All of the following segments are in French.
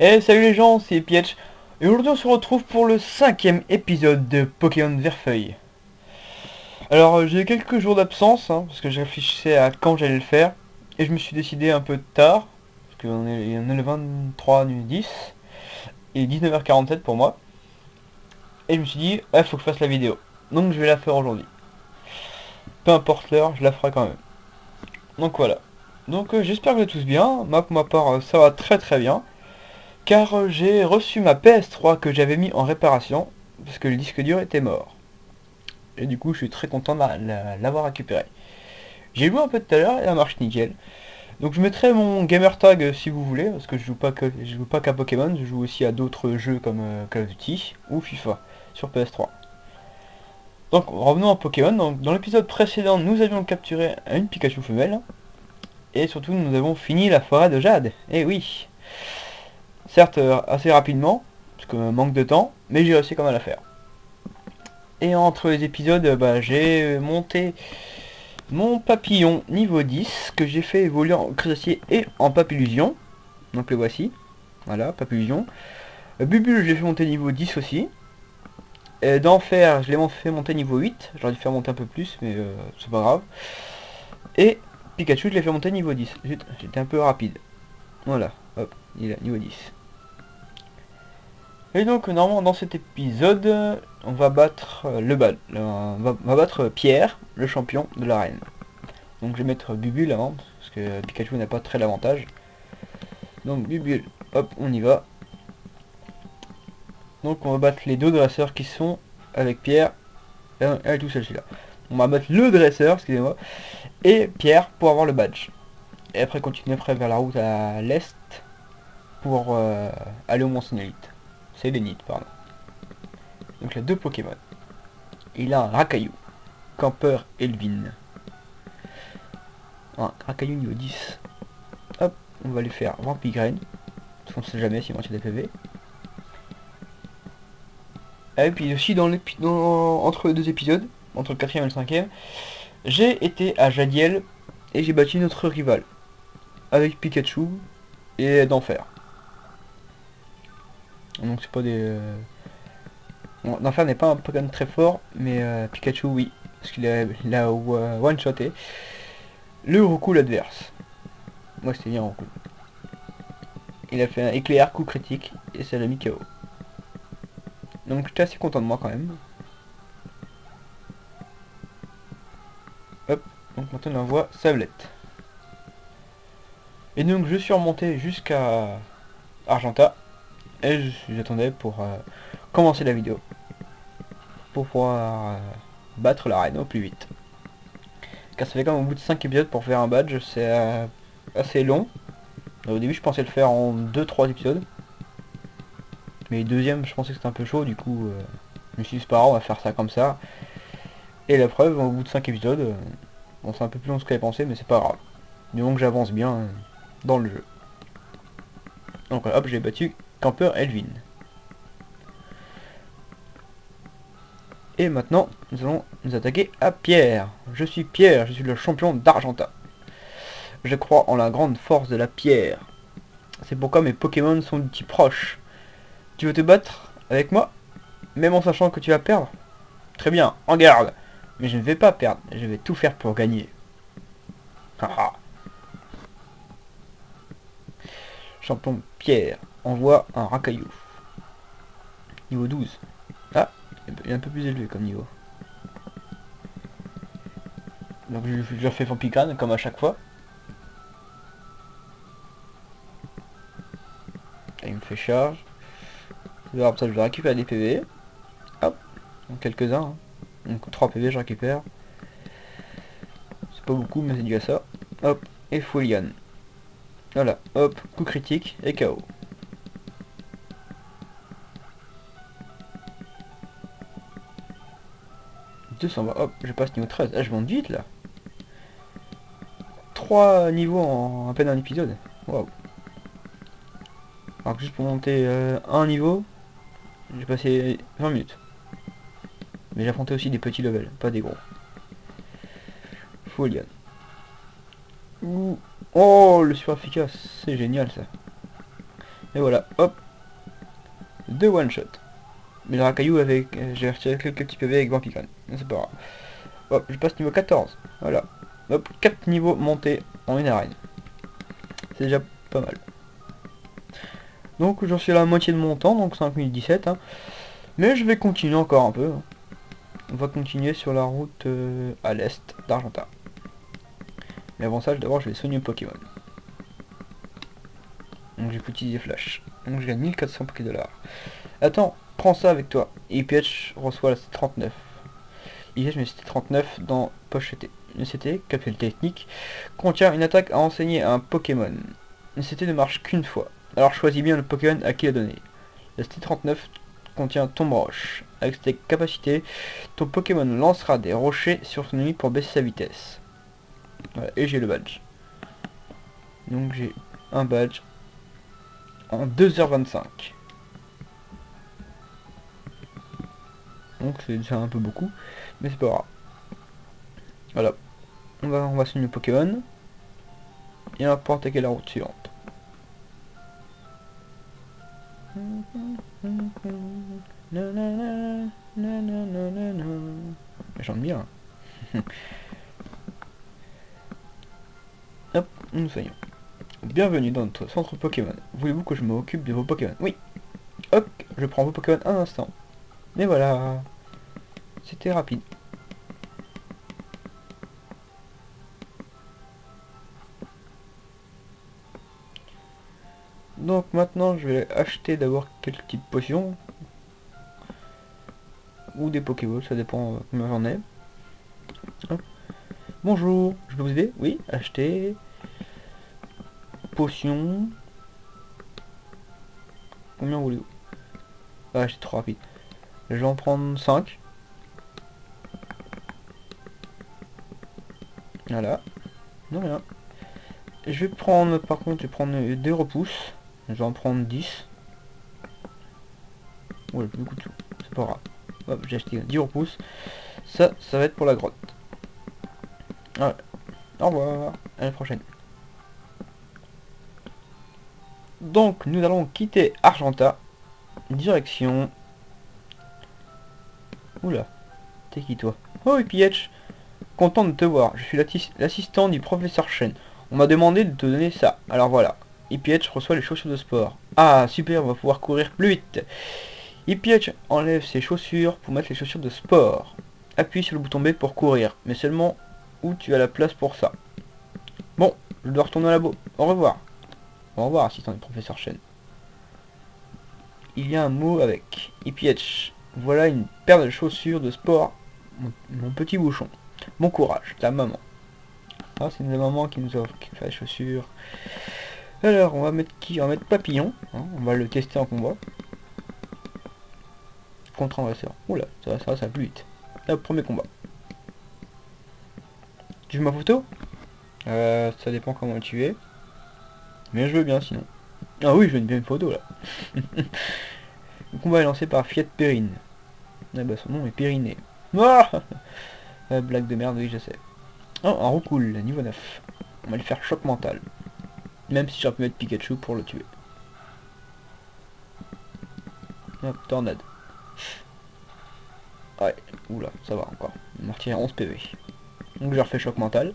Et salut les gens, c'est Pietch. Et aujourd'hui on se retrouve pour le 5e épisode de Pokémon Verfeuille. Alors j'ai eu quelques jours d'absence, parce que je réfléchissais à quand j'allais le faire. Et je me suis décidé un peu tard, parce qu'on est le 23 du 10, et 19h47 pour moi. Et je me suis dit, il faut que je fasse la vidéo. Donc je vais la faire aujourd'hui. Peu importe l'heure, je la ferai quand même. Donc voilà. Donc j'espère que vous êtes tous bien. Moi pour ma part ça va très très bien. Car j'ai reçu ma PS3 que j'avais mis en réparation parce que le disque dur était mort. Et du coup, je suis très content de l'avoir récupéré. J'ai joué un peu tout à l'heure et elle marche nickel. Donc je mettrai mon gamer tag si vous voulez, parce que je joue pas qu'à Pokémon, je joue aussi à d'autres jeux comme Call of Duty ou FIFA sur PS3. Donc revenons à Pokémon. Donc, dans l'épisode précédent, nous avions capturé une Pikachu femelle et surtout nous avons fini la forêt de Jade. Et oui, certes assez rapidement, parce que manque de temps, mais j'ai réussi quand même à la faire. Et entre les épisodes, j'ai monté mon papillon niveau 10 que j'ai fait évoluer en crétacier et en papillusion. Donc le voici. Voilà, papillusion. Bubule, je l'ai fait monter niveau 10 aussi. D'enfer, je l'ai fait monter niveau 8. J'aurais dû faire monter un peu plus, mais c'est pas grave. Et Pikachu, je l'ai fait monter niveau 10. J'étais un peu rapide. Voilà, hop, il est niveau 10. Et donc normalement dans cet épisode, on va battre on va battre Pierre, le champion de l'arène. Donc je vais mettre Bubule avant, parce que Pikachu n'a pas très l'avantage. Donc Bubule, hop, on y va. Donc on va battre les deux dresseurs qui sont avec Pierre, et tout celle-ci là. On va battre le dresseur, excusez-moi, et Pierre pour avoir le badge. Et après continuer après vers la route à l'est pour aller au Mont Sénélite. C'est Lénite, pardon. Donc il a deux Pokémon. Il a un Rakaillou, Campeur Elvin. Un Rakaillou niveau 10. Hop, on va lui faire Vampigraine. Parce qu'on sait jamais s'il manque des PV. Et puis aussi entre les deux épisodes, entre le 4e et le 5e, j'ai été à Jadiel et j'ai battu notre rival. Avec Pikachu et d'Enfer. Donc c'est pas des... Bon, d'Enfer n'est pas un Pokémon très fort, mais Pikachu oui. Parce il a one-shoté le recul adverse. Moi c'était bien recul. Il a fait un éclair, coup critique, et ça l'a mis KO. Donc j'étais assez content de moi quand même. Hop, donc maintenant on envoie Sablette. Et donc je suis remonté jusqu'à Argenta. Et j'attendais pour commencer la vidéo. Pour pouvoir battre la reine au plus vite. Car ça fait quand même au bout de 5 épisodes pour faire un badge, c'est assez long. Au début je pensais le faire en 2-3 épisodes. Mais le deuxième je pensais que c'était un peu chaud, du coup je me suis dit c'est pas grave, on va faire ça comme ça. Et la preuve, au bout de 5 épisodes, bon c'est un peu plus long que ce que j'avais pensé mais c'est pas grave. Du moment que j'avance bien dans le jeu. Donc hop, j'ai battu Campeur Elvin. Et maintenant, nous allons nous attaquer à Pierre. Je suis Pierre, je suis le champion d'Argenta. Je crois en la grande force de la pierre. C'est pourquoi mes Pokémon sont du type proche. Tu veux te battre avec moi, même en sachant que tu vas perdre? Très bien, en garde. Mais je ne vais pas perdre, je vais tout faire pour gagner. Haha. Champion Pierre envoie un Rakaillou. Niveau 12. Ah, il est un peu plus élevé comme niveau. Donc je refais Vampicrane comme à chaque fois. Et il me fait charge. Comme ça je vais récupérer des PV. Hop, donc quelques-uns. Donc 3 PV je récupère. C'est pas beaucoup mais c'est dû à ça. Hop, et Folian. Voilà, hop, coup critique et KO. 200, hop, je passe niveau 13. Ah, je monte vite là. 3 niveaux en à peine un épisode. Waouh. Alors que juste pour monter un niveau, j'ai passé 20 minutes. Mais j'ai affronté aussi des petits levels, pas des gros. Folian. Ouh. Oh, le super efficace, c'est génial ça. Et voilà, hop, 2 one shot. Mais le racaillou avec, j'ai retiré quelques petits PV avec Vampicon, c'est pas grave. Hop, je passe niveau 14, voilà. Hop, 4 niveaux montés en une arène. C'est déjà pas mal. Donc j'en suis à la moitié de mon temps, donc 5 minutes 17. Hein. Mais je vais continuer encore un peu. Hein. On va continuer sur la route à l'est d'Argenta. Mais avant ça, d'abord je vais soigner un Pokémon. Donc j'ai pu utiliser Flash. Donc je gagne 1400 $. Attends, prends ça avec toi. Et Pietch reçoit la C39. Ici je mets C39 dans poche CT. Une CT, capsule technique, contient une attaque à enseigner à un Pokémon. Une CT ne marche qu'une fois. Alors choisis bien le Pokémon à qui la donner. La C39 contient Tombe Roche. Avec ses capacités, ton Pokémon lancera des rochers sur son ennemi pour baisser sa vitesse. Voilà, et j'ai le badge. Donc j'ai un badge en 2h25. Donc c'est déjà un peu beaucoup, mais c'est pas grave. Voilà. On va soigner le Pokémon. Et on va pouvoir attaquer la route suivante. J'en bien. Hop, nous soignons. Bienvenue dans notre centre Pokémon. Voulez-vous que je m'occupe de vos Pokémon? Oui. Hop, je prends vos Pokémon un instant. Mais voilà. C'était rapide. Donc maintenant je vais acheter d'abord quelques petites potions. Ou des Pokéballs, ça dépend combien j'en ai. Hop. Bonjour, je peux vous aider? Oui, acheter. Potions. Combien voulez-vous? Ah, c'est trop rapide. Je vais en prendre 5. Voilà. Non, rien. Je vais prendre, par contre, je vais prendre 2 repousses. Je vais en prendre 10. Ouais, beaucoup de sous. C'est pas grave. Hop, j'ai acheté 10 repousses. Ça va être pour la grotte. Voilà. Au revoir. À la prochaine. Donc, nous allons quitter Argenta. Direction... Oula. T'es qui, toi? Oh, et Pietch. Content de te voir. Je suis l'assistant du professeur Shen. On m'a demandé de te donner ça. Alors voilà. Ipietch reçoit les chaussures de sport. Ah, super, on va pouvoir courir plus vite. Ipietch enlève ses chaussures pour mettre les chaussures de sport. Appuie sur le bouton B pour courir, mais seulement où tu as la place pour ça. Bon, je dois retourner à la labo. Au revoir. Au revoir, assistant du professeur Shen. Il y a un mot avec. Ipietch. Voilà une paire de chaussures de sport. Mon petit bouchon. Bon courage, ta maman. Ah, c'est la maman qui nous offre les chaussures. Alors, on va mettre qui? On va mettre Papillon. Hein, on va le tester en combat. Contre un dresseur. Oula, ça va plus vite. Là, premier combat. Tu veux ma photo? Ça dépend comment tu es. Mais je veux bien sinon. Ah oui, je veux bien une photo là. Le combat est lancé par Fiat Perrine. Ah bah son nom est Périné. Ah blague de merde, oui je sais. Oh, un roucoule, niveau 9. On va lui faire choc mental. Même si j'aurais pu mettre Pikachu pour le tuer. Hop, tornade. Ouais, oula, ça va encore. Il m'a retiré 11 PV. Donc je refais choc mental.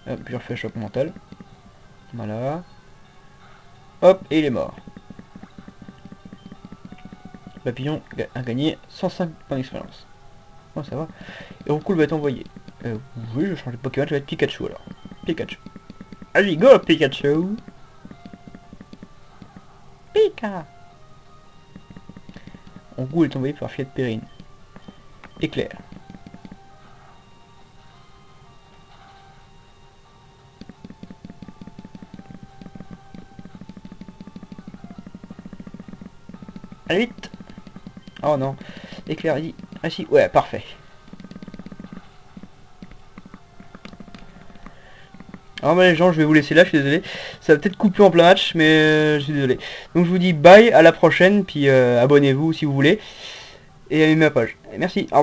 Hop, je refais choc mental. Voilà. Hop, et il est mort. Papillon a gagné 105 points d'expérience. Oh, ça va. Et Roucoule va être envoyé. Oui, je change de Pokémon, je vais être Pikachu alors. Pikachu. Allez, go Pikachu. Pika. Roucoule est envoyé par Fiat Perrine. Éclair. Allez vite. Oh non. Éclair, dit. Ah si, ouais, parfait. Alors bah les gens, je vais vous laisser là, je suis désolé. Ça va peut-être couper en plein match, mais je suis désolé. Donc je vous dis bye, à la prochaine, puis abonnez-vous si vous voulez. Et aimez ma page. Merci. Au revoir.